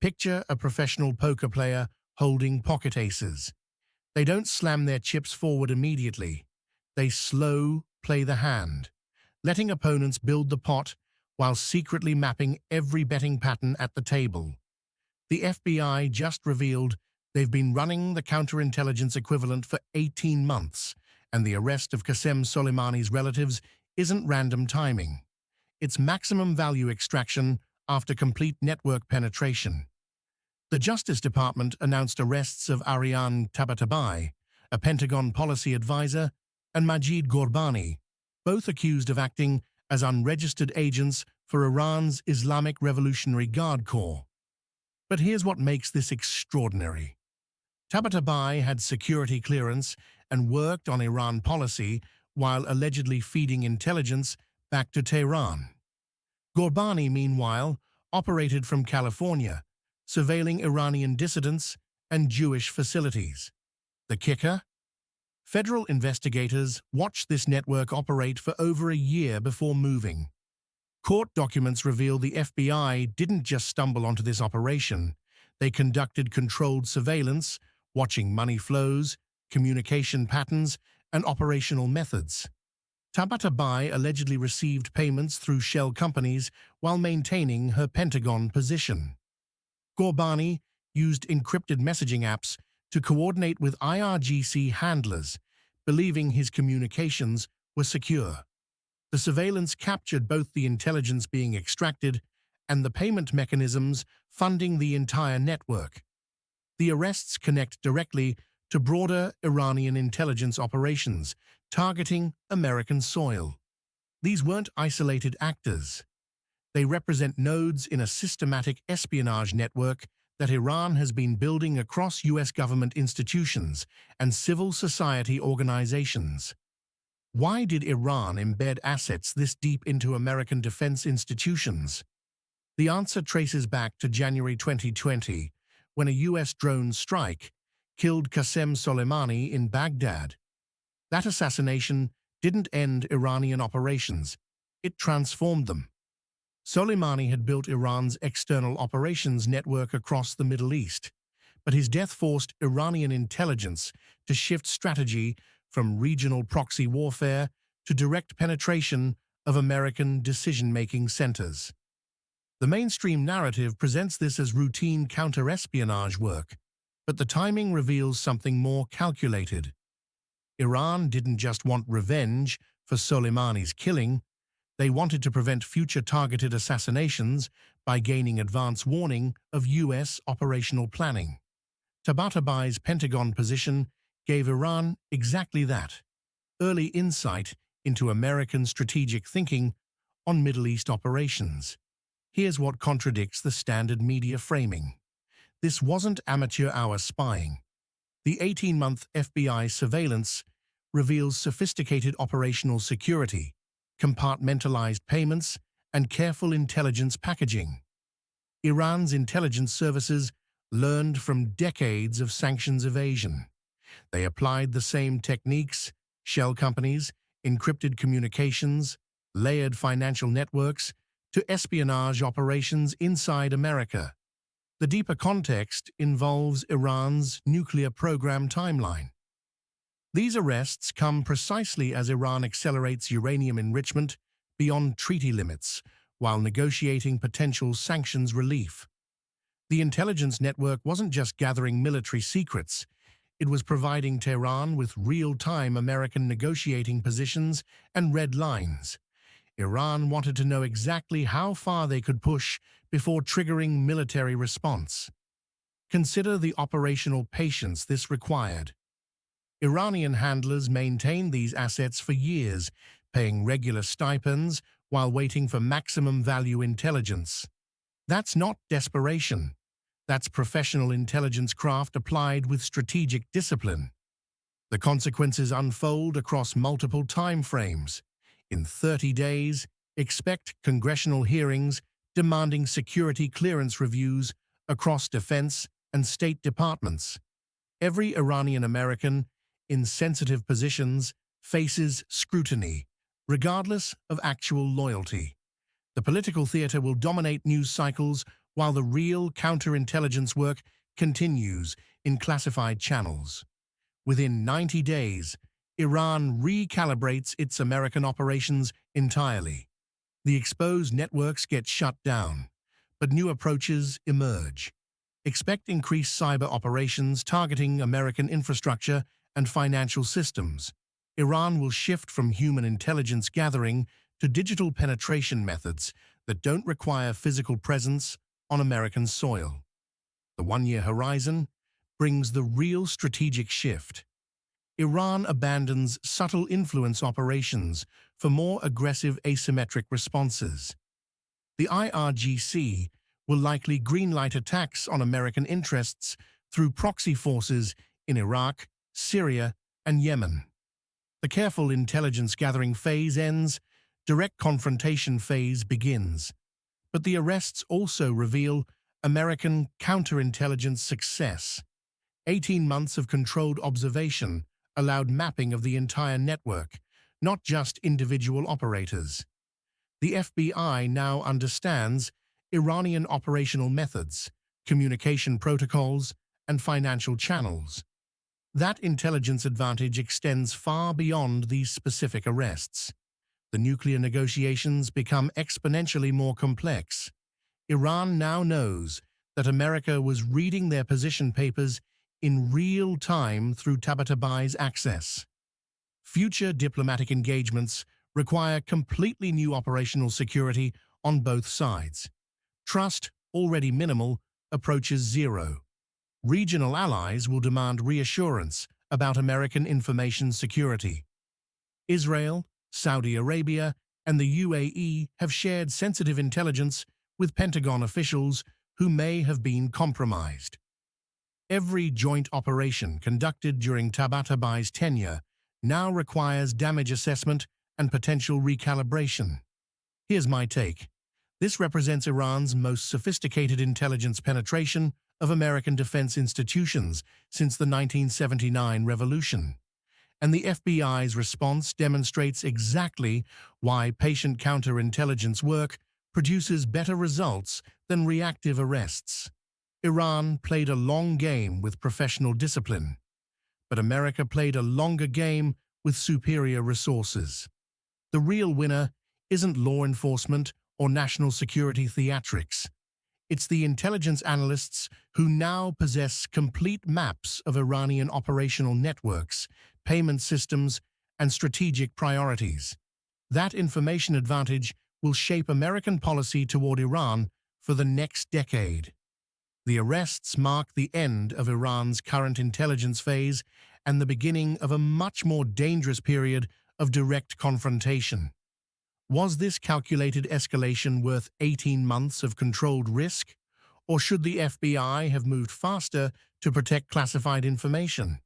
Picture a professional poker player holding pocket aces. They don't slam their chips forward immediately. They slow play the hand, letting opponents build the pot while secretly mapping every betting pattern at the table. The FBI just revealed they've been running the counterintelligence equivalent for 18 months, and the arrest of Qasem Soleimani's relatives isn't random timing. It's maximum value extraction after complete network penetration. The Justice Department announced arrests of Ariane Tabatabai, a Pentagon policy advisor, and Majid Ghorbani, both accused of acting as unregistered agents for Iran's Islamic Revolutionary Guard Corps. But here's what makes this extraordinary. Tabatabai had security clearance and worked on Iran policy while allegedly feeding intelligence back to Tehran. Ghorbani, meanwhile, operated from California, surveilling Iranian dissidents and Jewish facilities. The kicker? Federal investigators watched this network operate for over a year before moving. Court documents reveal the FBI didn't just stumble onto this operation. They conducted controlled surveillance, watching money flows, communication patterns, and operational methods. Tabatabai allegedly received payments through shell companies while maintaining her Pentagon position. Ghorbani used encrypted messaging apps to coordinate with IRGC handlers, believing his communications were secure. The surveillance captured both the intelligence being extracted and the payment mechanisms funding the entire network. The arrests connect directly to broader Iranian intelligence operations, targeting American soil. These weren't isolated actors. They represent nodes in a systematic espionage network that Iran has been building across U.S. government institutions and civil society organizations. Why did Iran embed assets this deep into American defense institutions? The answer traces back to January 2020, when a U.S. drone strike killed Qasem Soleimani in Baghdad. That assassination didn't end Iranian operations, it transformed them. Soleimani had built Iran's external operations network across the Middle East, but his death forced Iranian intelligence to shift strategy from regional proxy warfare to direct penetration of American decision-making centers. The mainstream narrative presents this as routine counter-espionage work, but the timing reveals something more calculated. Iran didn't just want revenge for Soleimani's killing, they wanted to prevent future targeted assassinations by gaining advance warning of U.S. operational planning. Tabatabai's Pentagon position gave Iran exactly that, early insight into American strategic thinking on Middle East operations. Here's what contradicts the standard media framing. This wasn't amateur hour spying. The 18-month FBI surveillance reveals sophisticated operational security, compartmentalized payments, and careful intelligence packaging. Iran's intelligence services learned from decades of sanctions evasion. They applied the same techniques: shell companies, encrypted communications, layered financial networks, to espionage operations inside America. The deeper context involves Iran's nuclear program timeline. These arrests come precisely as Iran accelerates uranium enrichment beyond treaty limits while negotiating potential sanctions relief. The intelligence network wasn't just gathering military secrets, it was providing Tehran with real-time American negotiating positions and red lines. Iran wanted to know exactly how far they could push before triggering military response. Consider the operational patience this required. Iranian handlers maintained these assets for years, paying regular stipends while waiting for maximum value intelligence. That's not desperation. That's professional intelligence craft applied with strategic discipline. The consequences unfold across multiple time frames. In 30 days, expect congressional hearings demanding security clearance reviews across defense and state departments. Every Iranian American in sensitive positions faces scrutiny, regardless of actual loyalty. The political theater will dominate news cycles while the real counterintelligence work continues in classified channels. Within 90 days, Iran recalibrates its American operations entirely. The exposed networks get shut down, but new approaches emerge. Expect increased cyber operations targeting American infrastructure and financial systems. Iran will shift from human intelligence gathering to digital penetration methods that don't require physical presence on American soil. The one-year horizon brings the real strategic shift. Iran abandons subtle influence operations for more aggressive asymmetric responses. The IRGC will likely greenlight attacks on American interests through proxy forces in Iraq, Syria, and Yemen. The careful intelligence gathering phase ends, direct confrontation phase begins. But the arrests also reveal American counterintelligence success. 18 months of controlled observation allowed mapping of the entire network, not just individual operators. The FBI now understands Iranian operational methods, communication protocols, and financial channels. That intelligence advantage extends far beyond these specific arrests. The nuclear negotiations become exponentially more complex. Iran now knows that America was reading their position papers in real time through Tabatabai's access. Future diplomatic engagements require completely new operational security on both sides. Trust, already minimal, approaches zero. Regional allies will demand reassurance about American information security. Israel, Saudi Arabia, and the UAE have shared sensitive intelligence with Pentagon officials who may have been compromised. Every joint operation conducted during Tabatabai's tenure now requires damage assessment and potential recalibration. Here's my take. This represents Iran's most sophisticated intelligence penetration of American defense institutions since the 1979 revolution. And the FBI's response demonstrates exactly why patient counterintelligence work produces better results than reactive arrests. Iran played a long game with professional discipline, but America played a longer game with superior resources. The real winner isn't law enforcement or national security theatrics. It's the intelligence analysts who now possess complete maps of Iranian operational networks, payment systems, and strategic priorities. That information advantage will shape American policy toward Iran for the next decade. The arrests mark the end of Iran's current intelligence phase and the beginning of a much more dangerous period of direct confrontation. Was this calculated escalation worth 18 months of controlled risk? Or should the FBI have moved faster to protect classified information?